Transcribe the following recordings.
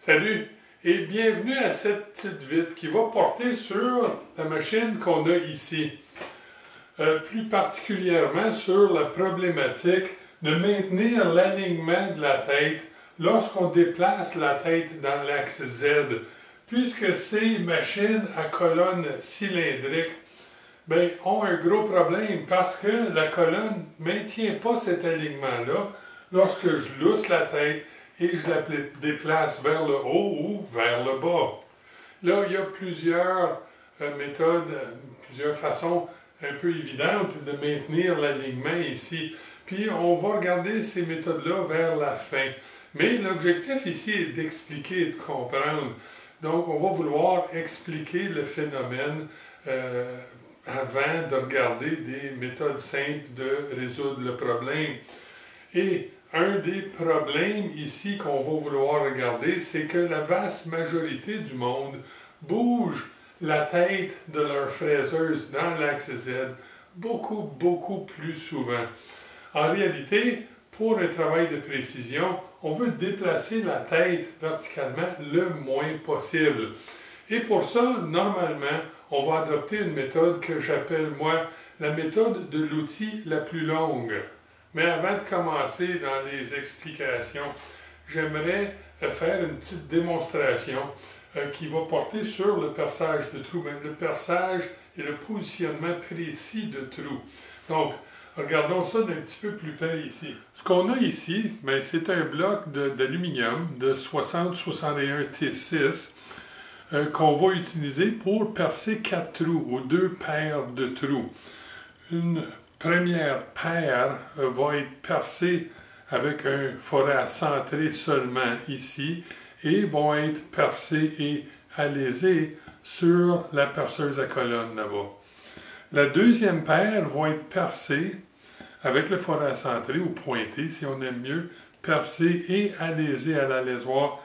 Salut et bienvenue à cette petite vidéo qui va porter sur la machine qu'on a ici. Plus particulièrement sur la problématique de maintenir l'alignement de la tête lorsqu'on déplace la tête dans l'axe Z, puisque ces machines à colonne cylindrique ont un gros problème parce que la colonne ne maintient pas cet alignement-là lorsque je lousse la tête et je la déplace vers le haut ou vers le bas. Là, il y a plusieurs méthodes, plusieurs façons un peu évidentes de maintenir l'alignement ici. Puis on va regarder ces méthodes-là vers la fin. Mais l'objectif ici est d'expliquer et de comprendre. Donc, on va vouloir expliquer le phénomène avant de regarder des méthodes simples de résoudre le problème. Et un des problèmes ici qu'on va vouloir regarder, c'est que la vaste majorité du monde bouge la tête de leur fraiseuse dans l'axe Z beaucoup plus souvent. En réalité, pour un travail de précision, on veut déplacer la tête verticalement le moins possible. Et pour ça, normalement, on va adopter une méthode que j'appelle, moi, la méthode de l'outil la plus longue. Mais avant de commencer dans les explications, j'aimerais faire une petite démonstration qui va porter sur le perçage de trous. Le perçage et le positionnement précis de trous. Donc, regardons ça d'un petit peu plus près ici. Ce qu'on a ici, c'est un bloc d'aluminium de 60-61 T6 qu'on va utiliser pour percer 4 trous ou 2 paires de trous. Une première paire va être percée avec un forat centré seulement ici et vont être percés et alésés sur la perceuse à colonne là-bas. La deuxième paire va être percée avec le forat centré ou pointé, si on aime mieux, percé et alésé à l'alésoir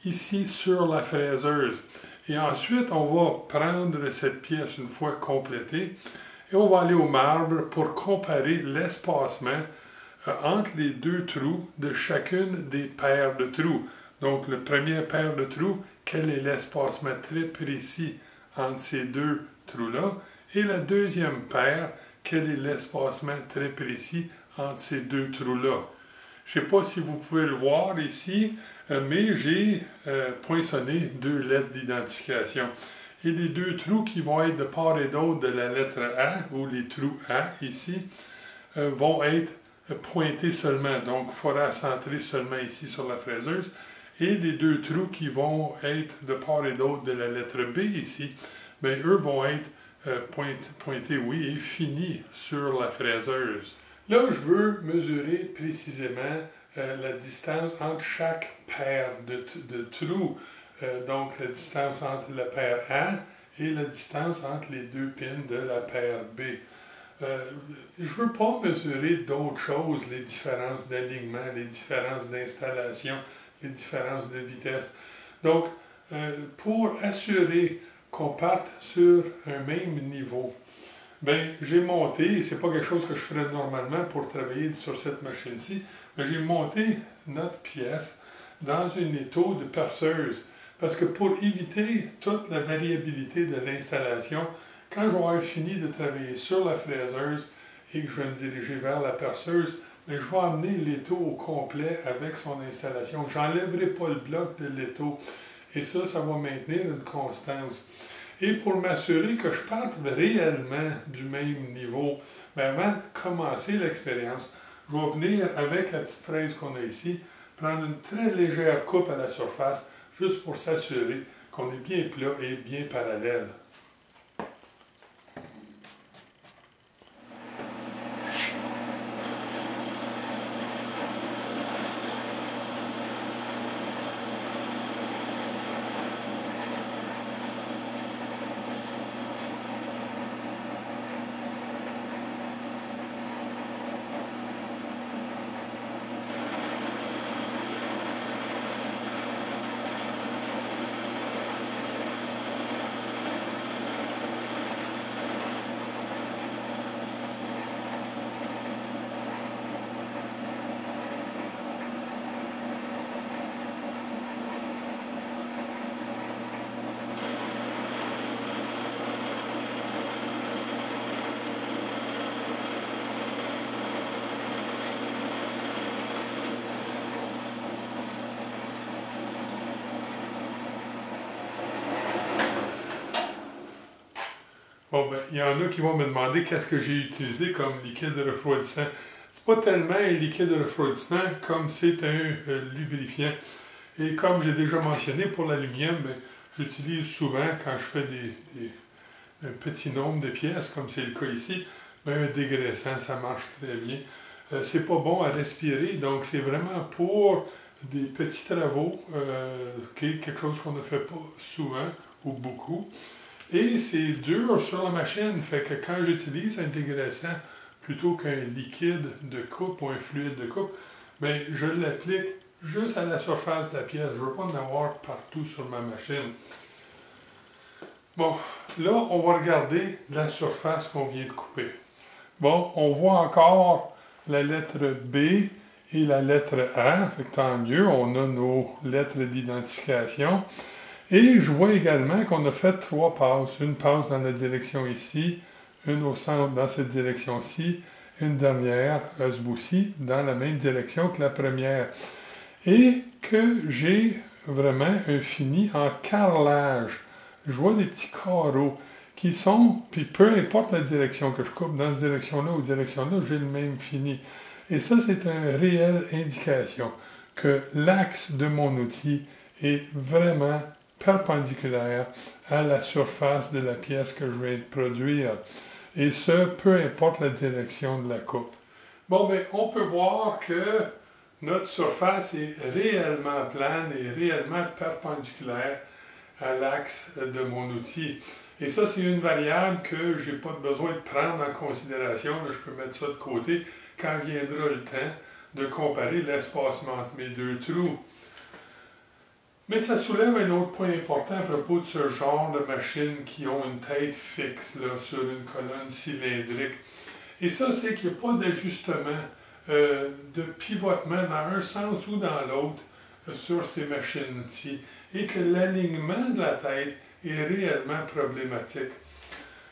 ici sur la fraiseuse. Et ensuite, on va prendre cette pièce une fois complétée et on va aller au marbre pour comparer l'espacement entre les deux trous de chacune des paires de trous. Donc, la première paire de trous, quel est l'espacement très précis entre ces deux trous-là? Et la deuxième paire, quel est l'espacement très précis entre ces deux trous-là? Je ne sais pas si vous pouvez le voir ici, mais j'ai poinçonné 2 lettres d'identification. Et les 2 trous qui vont être de part et d'autre de la lettre A, ou les trous A ici, vont être pointés seulement, donc forat centré seulement ici sur la fraiseuse. Et les 2 trous qui vont être de part et d'autre de la lettre B ici, eux vont être pointés, oui, et finis sur la fraiseuse. Là, je veux mesurer précisément la distance entre chaque paire de trous. Donc, la distance entre la paire A et la distance entre les 2 pins de la paire B. Je ne veux pas mesurer d'autres choses, les différences d'alignement, les différences d'installation, les différences de vitesse. Donc, pour assurer qu'on parte sur un même niveau, j'ai monté, c'est pas quelque chose que je ferais normalement pour travailler sur cette machine-ci, mais j'ai monté notre pièce dans une étau de perceuse. Parce que pour éviter toute la variabilité de l'installation, quand je vais avoir fini de travailler sur la fraiseuse et que je vais me diriger vers la perceuse, je vais amener l'étau au complet avec son installation. Je n'enlèverai pas le bloc de l'étau. Et ça va maintenir une constance. Et pour m'assurer que je parte réellement du même niveau, avant de commencer l'expérience, je vais venir avec la petite fraise qu'on a ici, prendre une très légère coupe à la surface, juste pour s'assurer qu'on est bien plat et bien parallèle. Bon, ben, il y en a qui vont me demander qu'est-ce que j'ai utilisé comme liquide refroidissant. C'est pas tellement un liquide refroidissant comme c'est un lubrifiant. Et comme j'ai déjà mentionné pour l'aluminium, ben, j'utilise souvent quand je fais un petit nombre de pièces, comme c'est le cas ici, ben, un dégraissant, ça marche très bien. C'est pas bon à respirer, donc c'est vraiment pour des petits travaux, quelque chose qu'on ne fait pas souvent ou beaucoup. Et c'est dur sur la machine, fait que quand j'utilise un dégraissant plutôt qu'un liquide de coupe ou un fluide de coupe, bien, je l'applique juste à la surface de la pièce. Je ne veux pas en avoir partout sur ma machine. Bon, là, on va regarder la surface qu'on vient de couper. Bon, on voit encore la lettre B et la lettre A, fait que tant mieux, on a nos lettres d'identification. Et je vois également qu'on a fait 3 passes. Une passe dans la direction ici, une au centre dans cette direction-ci, une dernière à ce bout-ci, dans la même direction que la première. Et que j'ai vraiment un fini en carrelage. Je vois des petits carreaux qui sont, puis peu importe la direction que je coupe, dans cette direction-là ou direction-là, j'ai le même fini. Et ça, c'est une réelle indication que l'axe de mon outil est vraiment perpendiculaire à la surface de la pièce que je vais produire. Et ce, peu importe la direction de la coupe. Bon, bien, on peut voir que notre surface est réellement plane et réellement perpendiculaire à l'axe de mon outil. Et ça, c'est une variable que je n'ai pas besoin de prendre en considération. Là, je peux mettre ça de côté quand viendra le temps de comparer l'espacement entre mes deux trous. Mais ça soulève un autre point important à propos de ce genre de machines qui ont une tête fixe là, sur une colonne cylindrique. Et ça, c'est qu'il n'y a pas d'ajustement, de pivotement dans un sens ou dans l'autre sur ces machines-ci. Et que l'alignement de la tête est réellement problématique.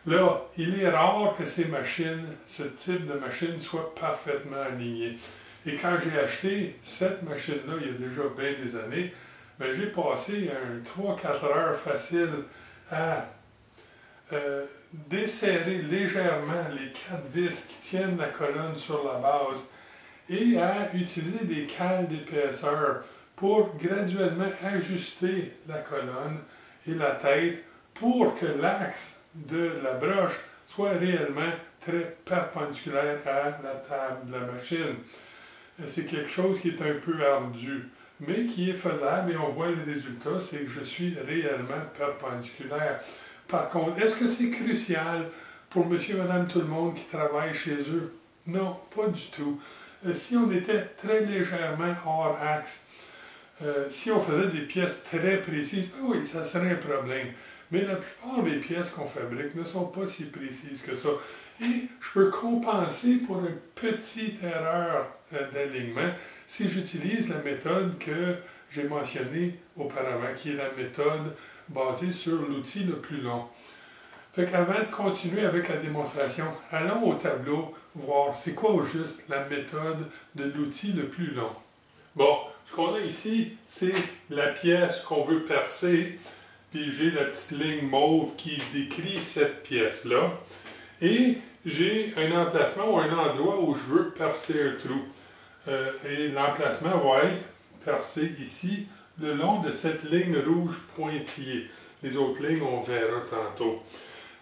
Là, il est rare que ces machines, ce type de machine, soient parfaitement alignées. Et quand j'ai acheté cette machine-là, il y a déjà bien des années, ben, j'ai passé 3-4 heures facile à desserrer légèrement les 4 vis qui tiennent la colonne sur la base et à utiliser des cales d'épaisseur pour graduellement ajuster la colonne et la tête pour que l'axe de la broche soit réellement très perpendiculaire à la table de la machine. C'est quelque chose qui est un peu ardu, mais qui est faisable et on voit le résultat, c'est que je suis réellement perpendiculaire. Par contre, est-ce que c'est crucial pour monsieur, madame, tout le monde qui travaille chez eux? Non, pas du tout. Si on était très légèrement hors axe, si on faisait des pièces très précises, oui, ça serait un problème. Mais la plupart des pièces qu'on fabrique ne sont pas si précises que ça. Et je peux compenser pour une petite erreur d'alignement si j'utilise la méthode que j'ai mentionnée auparavant, qui est la méthode basée sur l'outil le plus long. Fait qu'avant de continuer avec la démonstration, allons au tableau voir c'est quoi au juste la méthode de l'outil le plus long. Bon, ce qu'on a ici, c'est la pièce qu'on veut percer, puis j'ai la petite ligne mauve qui décrit cette pièce-là, et j'ai un emplacement ou un endroit où je veux percer un trou. Et l'emplacement va être percé ici, le long de cette ligne rouge pointillée. Les autres lignes, on verra tantôt.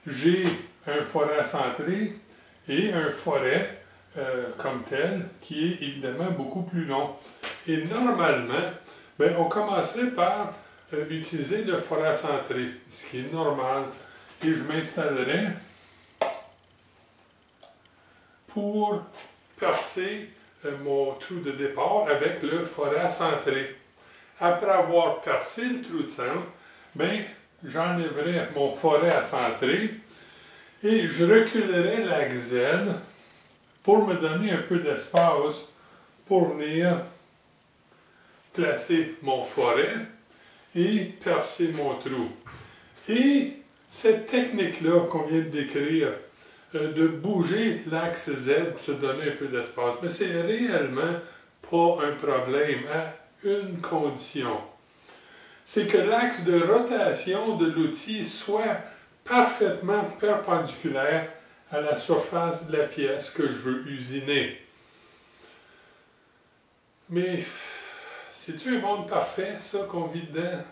J'ai un foret centré et un foret comme tel, qui est évidemment beaucoup plus long. Et normalement, bien, on commencerait par utiliser le foret centré, ce qui est normal. Et je m'installerai pour percer mon trou de départ avec le foret centré. Après avoir percé le trou de centre, bien, j'enlèverai mon foret à centrer et je reculerai l'axe Z pour me donner un peu d'espace pour venir placer mon foret et percer mon trou. Et cette technique-là qu'on vient de décrire, de bouger l'axe Z pour se donner un peu d'espace, mais c'est réellement pas un problème à une condition. C'est que l'axe de rotation de l'outil soit parfaitement perpendiculaire à la surface de la pièce que je veux usiner. Mais c'est-tu un monde parfait, ça, qu'on vit dedans?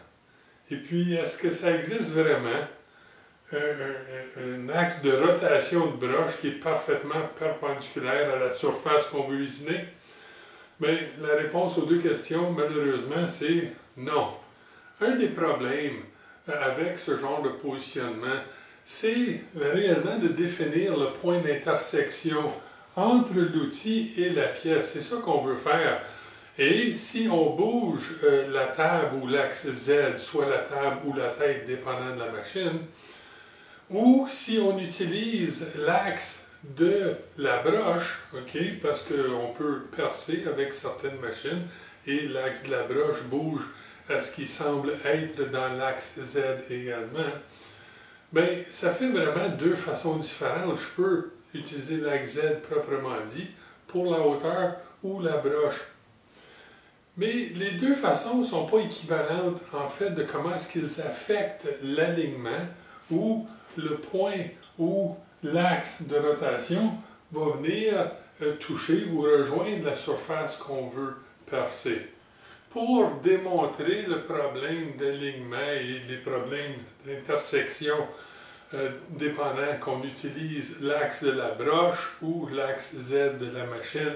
Et puis, est-ce que ça existe vraiment? Un axe de rotation de broche qui est parfaitement perpendiculaire à la surface qu'on veut usiner? Bien, la réponse aux deux questions, malheureusement, c'est non. Un des problèmes avec ce genre de positionnement, c'est réellement de définir le point d'intersection entre l'outil et la pièce. C'est ça qu'on veut faire. Et si on bouge la table ou l'axe Z, soit la table ou la tête, dépendant de la machine, ou si on utilise l'axe de la broche, okay, parce qu'on peut percer avec certaines machines, et l'axe de la broche bouge à ce qui semble être dans l'axe Z également, bien, ça fait vraiment deux façons différentes. Je peux utiliser l'axe Z proprement dit pour la hauteur ou la broche. Mais les deux façons ne sont pas équivalentes en fait de comment est-ce qu'ils affectent l'alignement ou le point où l'axe de rotation va venir toucher ou rejoindre la surface qu'on veut percer. Pour démontrer le problème d'alignement et les problèmes d'intersection dépendant qu'on utilise l'axe de la broche ou l'axe Z de la machine,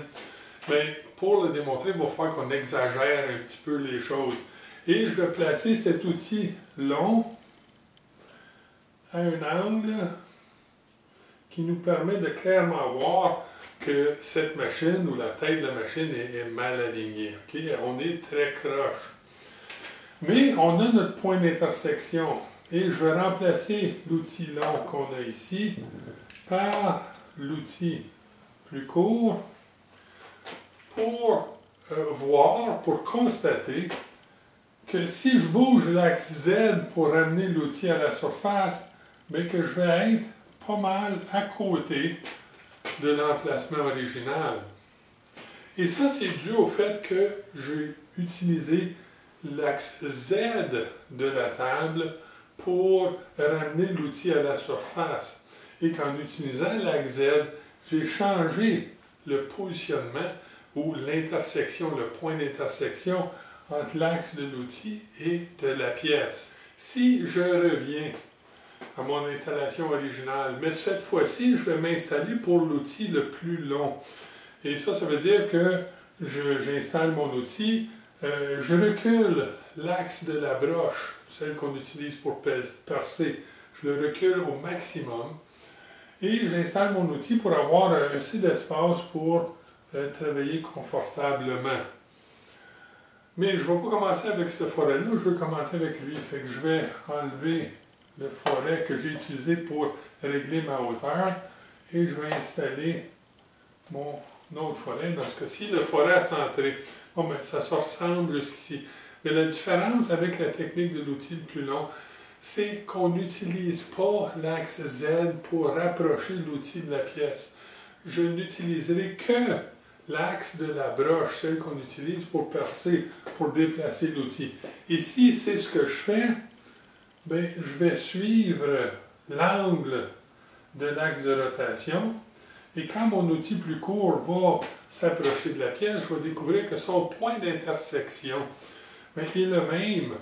bien, pour le démontrer, il va falloir qu'on exagère un petit peu les choses. Et je vais placer cet outil long à un angle qui nous permet de clairement voir que cette machine ou la tête de la machine est mal alignée. Okay? On est très croche. Mais on a notre point d'intersection. Et je vais remplacer l'outil long qu'on a ici par l'outil plus court pour voir, pour constater que si je bouge l'axe Z pour ramener l'outil à la surface, mais que je vais être pas mal à côté de l'emplacement original. Et ça, c'est dû au fait que j'ai utilisé l'axe Z de la table pour ramener l'outil à la surface. Et qu'en utilisant l'axe Z, j'ai changé le positionnement ou l'intersection, le point d'intersection entre l'axe de l'outil et de la pièce. Si je reviens à mon installation originale, mais cette fois-ci, je vais m'installer pour l'outil le plus long. Et ça veut dire que j'installe mon outil, je recule l'axe de la broche, celle qu'on utilise pour percer, je le recule au maximum et j'installe mon outil pour avoir assez d'espace pour travailler confortablement. Mais je ne vais pas commencer avec ce forêt-là, je veux commencer avec lui. Fait que je vais enlever le forêt que j'ai utilisé pour régler ma hauteur et je vais installer mon autre forêt. Dans ce cas-ci, le forêt centré. Bon, ben, ça se ressemble jusqu'ici. Mais la différence avec la technique de l'outil le plus long, c'est qu'on n'utilise pas l'axe Z pour rapprocher l'outil de la pièce. Je n'utiliserai que l'axe de la broche, celle qu'on utilise pour percer, pour déplacer l'outil. Ici, c'est ce que je fais. Bien, je vais suivre l'angle de l'axe de rotation. Et quand mon outil plus court va s'approcher de la pièce, je vais découvrir que son point d'intersection est le même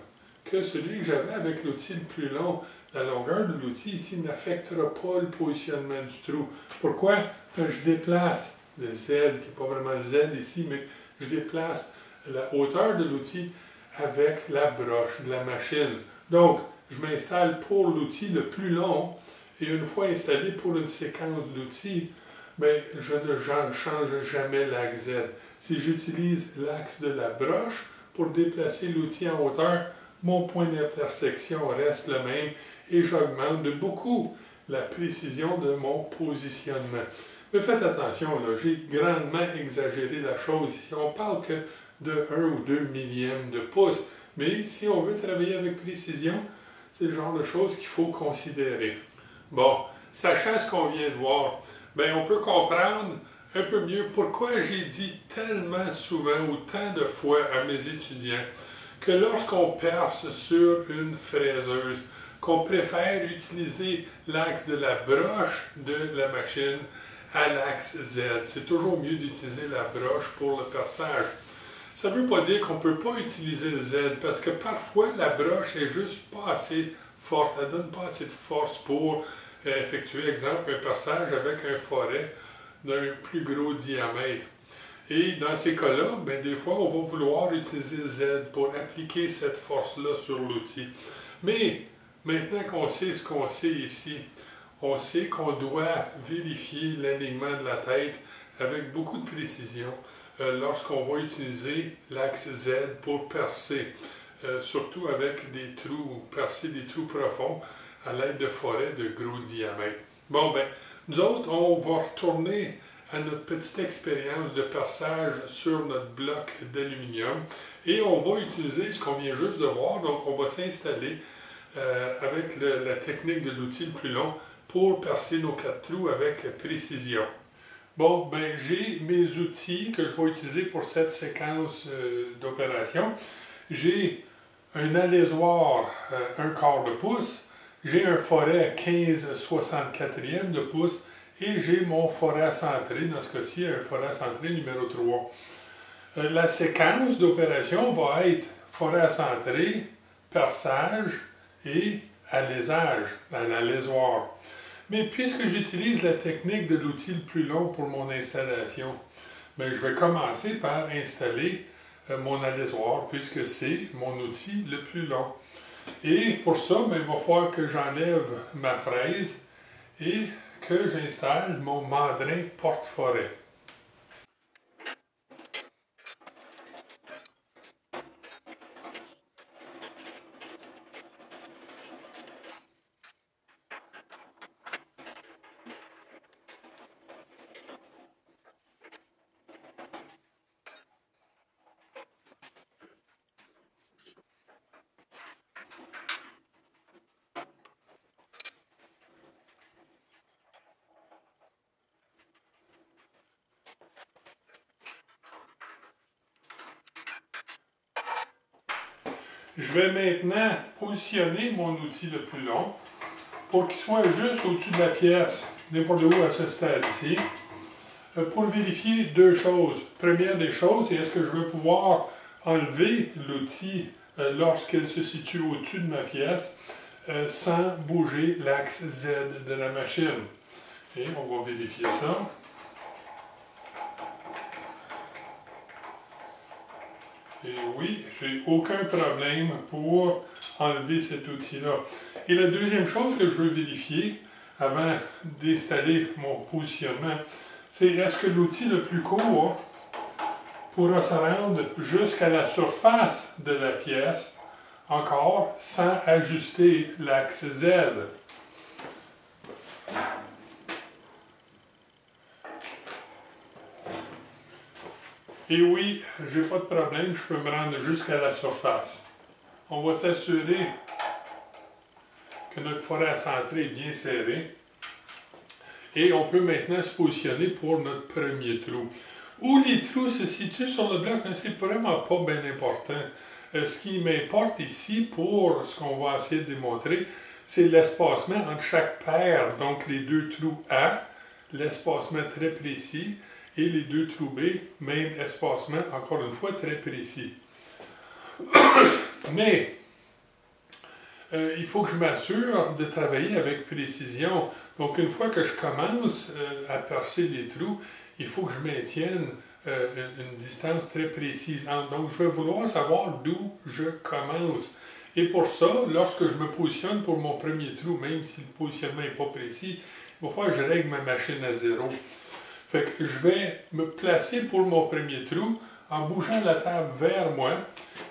que celui que j'avais avec l'outil le plus long. La longueur de l'outil ici n'affectera pas le positionnement du trou. Pourquoi? Je déplace le Z, qui n'est pas vraiment le Z ici, mais je déplace la hauteur de l'outil avec la broche de la machine. Donc, je m'installe pour l'outil le plus long, et une fois installé pour une séquence d'outils, mais je ne change jamais l'axe Z. Si j'utilise l'axe de la broche pour déplacer l'outil en hauteur, mon point d'intersection reste le même et j'augmente de beaucoup la précision de mon positionnement. Mais faites attention, là, j'ai grandement exagéré la chose ici. On parle que de 1 ou 2 millièmes de pouce. Mais si on veut travailler avec précision, c'est le genre de choses qu'il faut considérer. Bon, sachant ce qu'on vient de voir, bien, on peut comprendre un peu mieux pourquoi j'ai dit tellement souvent ou tant de fois à mes étudiants que lorsqu'on perce sur une fraiseuse, qu'on préfère utiliser l'axe de la broche de la machine à l'axe Z. C'est toujours mieux d'utiliser la broche pour le perçage. Ça ne veut pas dire qu'on ne peut pas utiliser le Z, parce que parfois la broche est juste pas assez forte, elle ne donne pas assez de force pour effectuer, exemple, un perçage avec un forêt d'un plus gros diamètre. Et dans ces cas-là, ben, des fois, on va vouloir utiliser le Z pour appliquer cette force-là sur l'outil. Mais maintenant qu'on sait ce qu'on sait ici, on sait qu'on doit vérifier l'alignement de la tête avec beaucoup de précision lorsqu'on va utiliser l'axe Z pour percer, surtout avec des trous, percer des trous profonds à l'aide de forêts de gros diamètre. Bon, ben, nous autres, on va retourner à notre petite expérience de perçage sur notre bloc d'aluminium et on va utiliser ce qu'on vient juste de voir. Donc on va s'installer avec la technique de l'outil le plus long pour percer nos 4 trous avec précision. Bon, ben j'ai mes outils que je vais utiliser pour cette séquence d'opération. J'ai un alaisoir 1/4 de pouce, j'ai un forêt 15/64 de pouce, et j'ai mon forêt centré, dans ce cas-ci, un forêt centré numéro 3. La séquence d'opération va être forêt centré, perçage et alaisage, un alaisoir. Mais puisque j'utilise la technique de l'outil le plus long pour mon installation, bien, je vais commencer par installer mon alaisoir, puisque c'est mon outil le plus long. Et pour ça, bien, il va falloir que j'enlève ma fraise et que j'installe mon mandrin porte-forêt. Je vais maintenant positionner mon outil le plus long pour qu'il soit juste au-dessus de la pièce, n'importe où à ce stade-ci, pour vérifier deux choses. Première des choses, c'est est-ce que je vais pouvoir enlever l'outil lorsqu'elle se situe au-dessus de ma pièce sans bouger l'axe Z de la machine. Et on va vérifier ça. Et oui, j'ai aucun problème pour enlever cet outil-là. Et la deuxième chose que je veux vérifier avant d'installer mon positionnement, c'est est-ce que l'outil le plus court pourra se rendre jusqu'à la surface de la pièce, encore sans ajuster l'axe Z. Et oui, j'ai pas de problème, je peux me rendre jusqu'à la surface. On va s'assurer que notre forêt centrée est bien serrée. Et on peut maintenant se positionner pour notre premier trou. Où les trous se situent sur le bloc, c'est vraiment pas bien important. Ce qui m'importe ici pour ce qu'on va essayer de démontrer, c'est l'espacement entre chaque paire, donc les deux trous A, l'espacement très précis, et les deux trous B, même espacement, encore une fois, très précis. Mais, il faut que je m'assure de travailler avec précision. Donc, une fois que je commence à percer les trous, il faut que je maintienne une distance très précise. Donc, je vais vouloir savoir d'où je commence. Et pour ça, lorsque je me positionne pour mon premier trou, même si le positionnement n'est pas précis, il va falloir que je règle ma machine à 0. Fait que je vais me placer pour mon premier trou en bougeant la table vers moi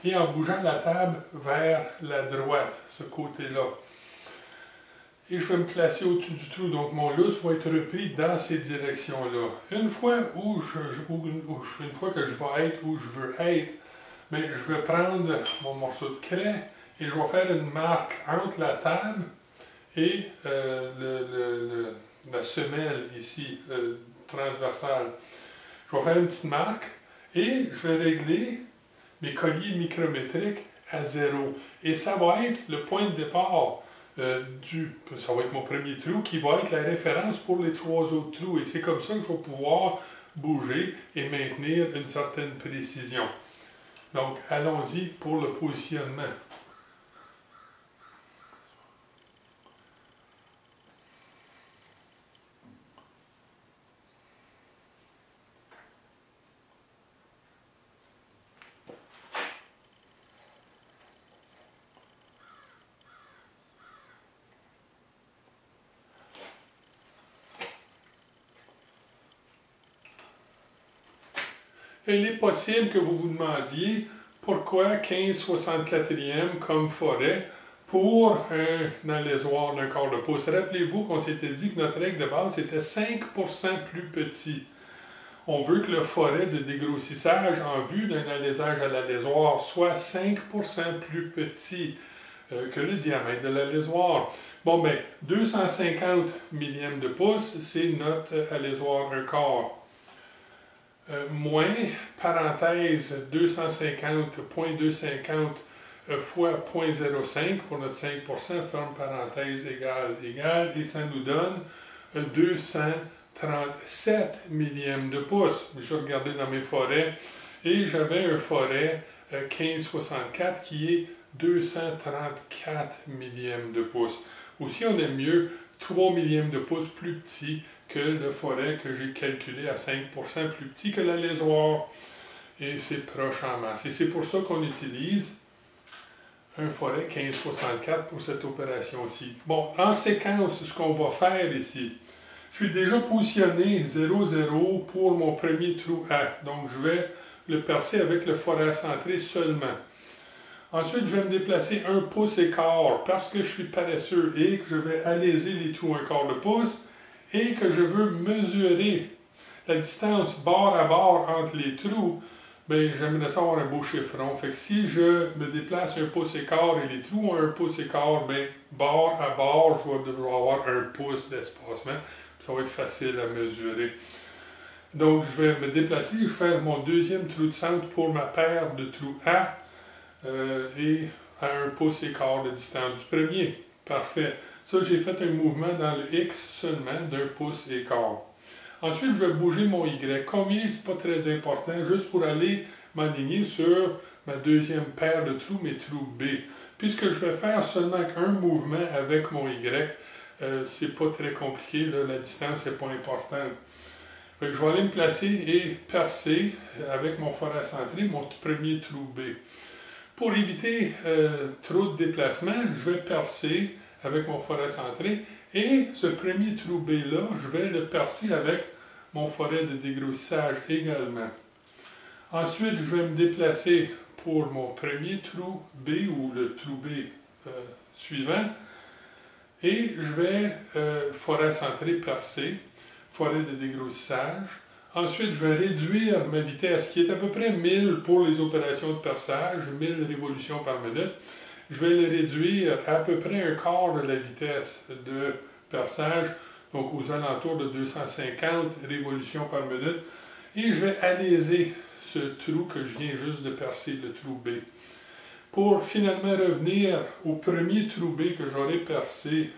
et en bougeant la table vers la droite, ce côté-là. Et je vais me placer au-dessus du trou, donc mon lousse va être repris dans ces directions-là. Une fois que je vais être où je veux être, mais je vais prendre mon morceau de craie et je vais faire une marque entre la table et la semelle ici, transversale. Je vais faire une petite marque et je vais régler mes colliers micrométriques à 0. Et ça va être le point de départ. ça va être mon premier trou qui va être la référence pour les 3 autres trous. Et c'est comme ça que je vais pouvoir bouger et maintenir une certaine précision. Donc, allons-y pour le positionnement. Il est possible que vous vous demandiez pourquoi 15/64e comme forêt pour un allésoir d'un quart de pouce. Rappelez-vous qu'on s'était dit que notre règle de base était 5% plus petit. On veut que le forêt de dégrossissage en vue d'un alésage à l'allésoir soit 5% plus petit que le diamètre de l'allésoir. Bon, ben, 250 millièmes de pouce, c'est notre allésoir un quart. Moins, parenthèse, 250.250 fois 0.05 pour notre 5%, ferme parenthèse, égale, et ça nous donne 237 millièmes de pouce. Je regardais dans mes forêts, et j'avais un forêt 1564 qui est 234 millièmes de pouce. Aussi, on aime mieux 3 millièmes de pouce plus petit que le forêt que j'ai calculé à 5% plus petit que l'allésoir. Et c'est proche en masse. Et c'est pour ça qu'on utilise un forêt 1564 pour cette opération-ci. Bon, en séquence, ce qu'on va faire ici, je suis déjà positionné 0,0 pour mon premier trou A. Donc, je vais le percer avec le forêt centré seulement. Ensuite, je vais me déplacer 1 pouce et quart parce que je suis paresseux et que je vais alléser les trous 1/4 de pouce et que je veux mesurer la distance bord à bord entre les trous. Bien, j'aimerais ça avoir un beau chiffron. Fait que si je me déplace 1 pouce et quart et les trous ont 1 pouce et quart, bien, bord à bord, je vais devoir avoir 1 pouce d'espacement. Ça va être facile à mesurer. Donc, je vais me déplacer, je vais faire mon deuxième trou de centre pour ma paire de trous A. Et à 1 pouce et quart de distance du premier. Parfait. Ça, j'ai fait un mouvement dans le X seulement d'1 pouce et quart. Ensuite, je vais bouger mon Y. Combien? C'est pas très important, juste pour aller m'aligner sur ma deuxième paire de trous, mes trous B. Puisque je vais faire seulement qu'un mouvement avec mon Y, c'est pas très compliqué, là, la distance n'est pas importante. Donc, je vais aller me placer et percer avec mon forêt centré mon premier trou B. Pour éviter trop de déplacement, je vais percer avec mon forêt centré et ce premier trou B-là, je vais le percer avec mon forêt de dégrossissage également. Ensuite, je vais me déplacer pour mon premier trou B ou le trou B suivant et je vais forêt centrée percer, forêt de dégrossissage. Ensuite, je vais réduire ma vitesse, qui est à peu près 1000 pour les opérations de perçage, 1000 révolutions par minute. Je vais le réduire à peu près un quart de la vitesse de perçage, donc aux alentours de 250 révolutions par minute. Et je vais alléser ce trou que je viens juste de percer, le trou B. Pour finalement revenir au premier trou B que j'aurai percé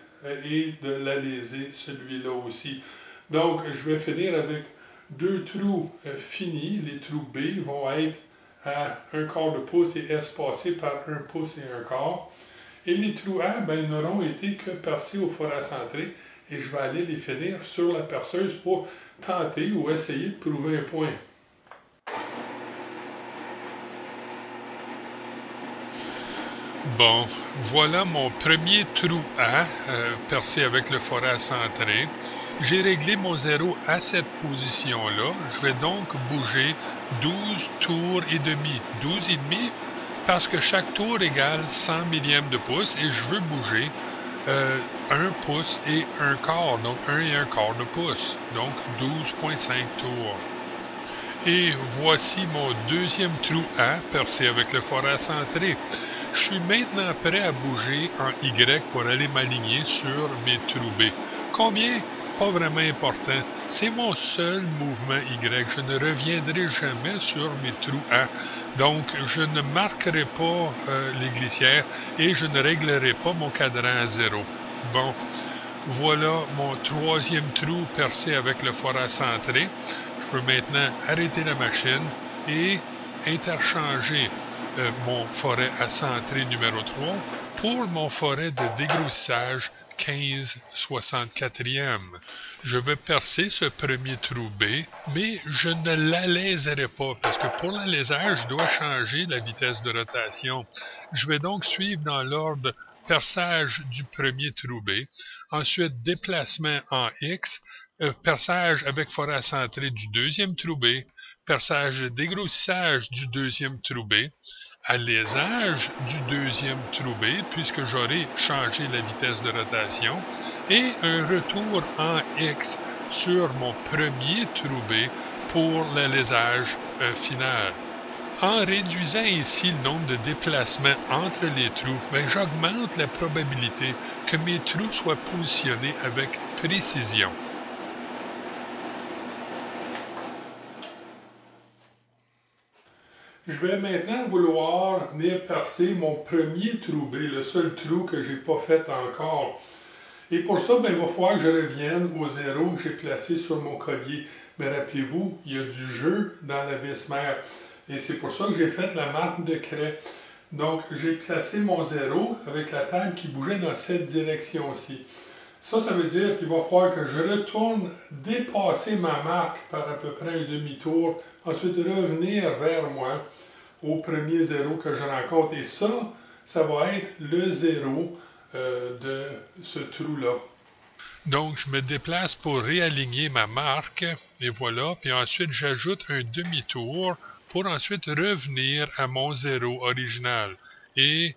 et de l'alléser, celui-là aussi. Donc, je vais finir avec 2 trous finis. Les trous B vont être à 1/4 de pouce et espacés par 1 pouce et 1/4. Et les trous A, ben, ils n'auront été que percés au forêt centré et je vais aller les finir sur la perceuse pour tenter ou essayer de prouver un point. Bon, voilà mon premier trou A, percé avec le forêt centré. J'ai réglé mon zéro à cette position-là. Je vais donc bouger 12 tours et demi. 12 et demi parce que chaque tour égale 100 millièmes de pouce et je veux bouger 1 pouce et 1/4, donc 1 et 1/4 de pouce, donc 12,5 tours. Et voici mon deuxième trou A percé avec le forêt centré. Je suis maintenant prêt à bouger en Y pour aller m'aligner sur mes trous B. Combien? pas vraiment important. C'est mon seul mouvement Y. Je ne reviendrai jamais sur mes trous A. Donc, je ne marquerai pas les glissières et je ne réglerai pas mon cadran à 0. Bon, voilà mon troisième trou percé avec le forêt centré. Je peux maintenant arrêter la machine et interchanger mon forêt à centré numéro 3 pour mon forêt de dégrossissage 15/64e. Je vais percer ce premier trou B, mais je ne l'alaiserai pas parce que pour l'alaisage, je dois changer la vitesse de rotation. Je vais donc suivre dans l'ordre perçage du premier trou B, ensuite déplacement en X, perçage avec forêt centrée du deuxième trou B, perçage dégrossissage du deuxième trou B, alésage du deuxième trou B, puisque j'aurai changé la vitesse de rotation, et un retour en X sur mon premier trou B pour l'alésage final. En réduisant ici le nombre de déplacements entre les trous, j'augmente la probabilité que mes trous soient positionnés avec précision. Je vais maintenant vouloir venir percer mon premier trou B, le seul trou que je n'ai pas fait encore. Et pour ça, il va falloir que je revienne au 0 que j'ai placé sur mon collier. Mais rappelez-vous, il y a du jeu dans la vis mère. Et c'est pour ça que j'ai fait la marque de craie. Donc, j'ai placé mon 0 avec la table qui bougeait dans cette direction-ci. Ça veut dire qu'il va falloir que je retourne dépasser ma marque par à peu près un demi-tour, ensuite revenir vers moi au premier 0 que je rencontre. Et ça va être le 0 de ce trou-là. Donc, je me déplace pour réaligner ma marque, et voilà, puis ensuite j'ajoute un demi-tour pour ensuite revenir à mon 0 original. Et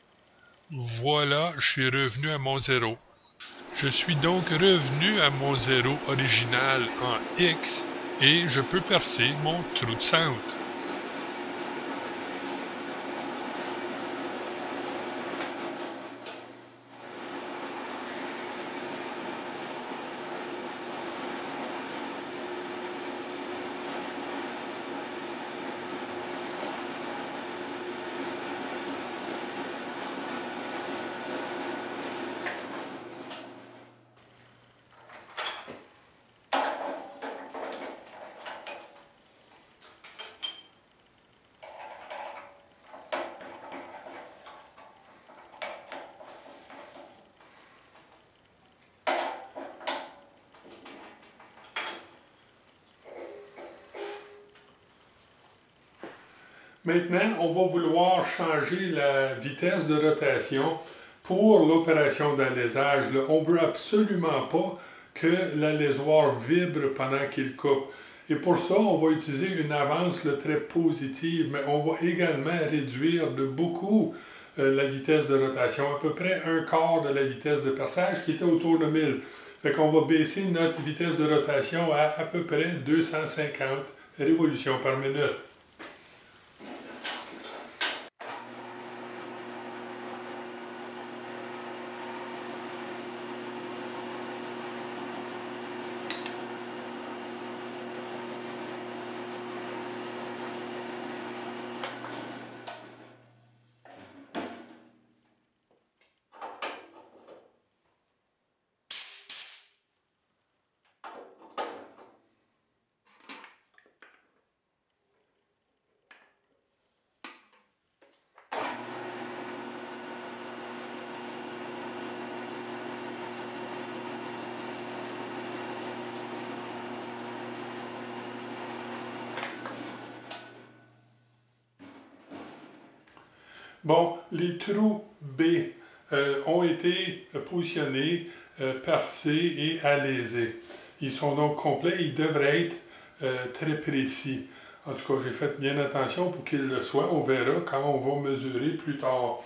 voilà, je suis revenu à mon 0. Je suis donc revenu à mon 0 original en X et je peux percer mon trou de centre. Maintenant, on va vouloir changer la vitesse de rotation pour l'opération d'alésage. On ne veut absolument pas que l'alésoir vibre pendant qu'il coupe. Et pour ça, on va utiliser une avance très positive, mais on va également réduire de beaucoup la vitesse de rotation, à peu près un quart de la vitesse de perçage qui était autour de 1000. Fait qu'on va baisser notre vitesse de rotation à peu près 250 révolutions par minute. Bon, les trous B ont été positionnés, percés et alésés. Ils sont donc complets, ils devraient être très précis. En tout cas, j'ai fait bien attention pour qu'ils le soient. On verra quand on va mesurer plus tard.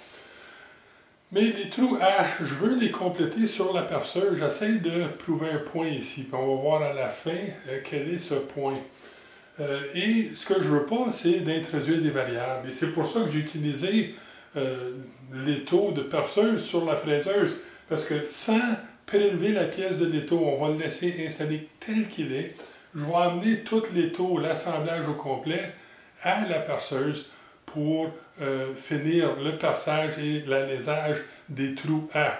Mais les trous A, je veux les compléter sur la perceuse. J'essaie de prouver un point ici. Puis on va voir à la fin quel est ce point. Et ce que je veux pas, c'est d'introduire des variables. Et c'est pour ça que j'ai utilisé les taux de perceuse sur la fraiseuse. Parce que sans prélever la pièce de l'étau. On va le laisser installer tel qu'il est. Je vais amener tout l'étau, l'assemblage au complet, à la perceuse pour finir le perçage et l'alésage des trous A.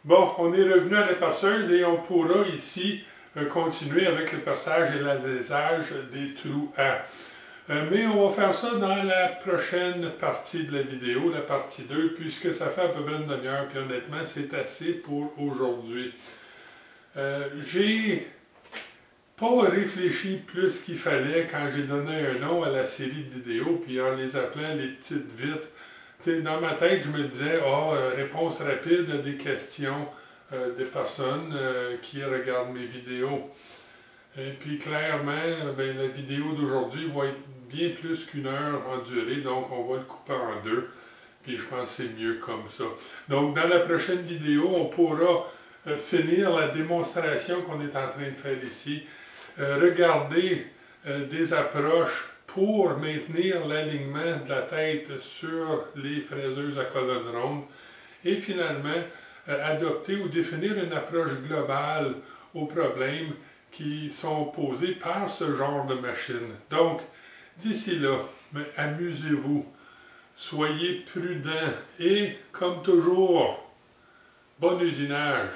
Bon, on est revenu à la perceuse et on pourra ici continuer avec le perçage et l'alésage des trous A. Mais on va faire ça dans la prochaine partie de la vidéo, la partie 2, puisque ça fait à peu près une demi-heure, puis honnêtement, c'est assez pour aujourd'hui. J'ai pas réfléchi plus qu'il fallait quand j'ai donné un nom à la série de vidéos, puis en les appelant les petites vites. T'sais, dans ma tête, je me disais, réponse rapide à des questions des personnes qui regardent mes vidéos. Et puis clairement, la vidéo d'aujourd'hui va être bien plus qu'une heure en durée, donc on va le couper en deux. Puis je pense que c'est mieux comme ça. Donc dans la prochaine vidéo, on pourra finir la démonstration qu'on est en train de faire ici. Regarder des approches pour maintenir l'alignement de la tête sur les fraiseuses à colonne ronde et finalement adopter ou définir une approche globale aux problèmes qui sont posés par ce genre de machine. Donc, d'ici là, amusez-vous, soyez prudents et, comme toujours, bon usinage!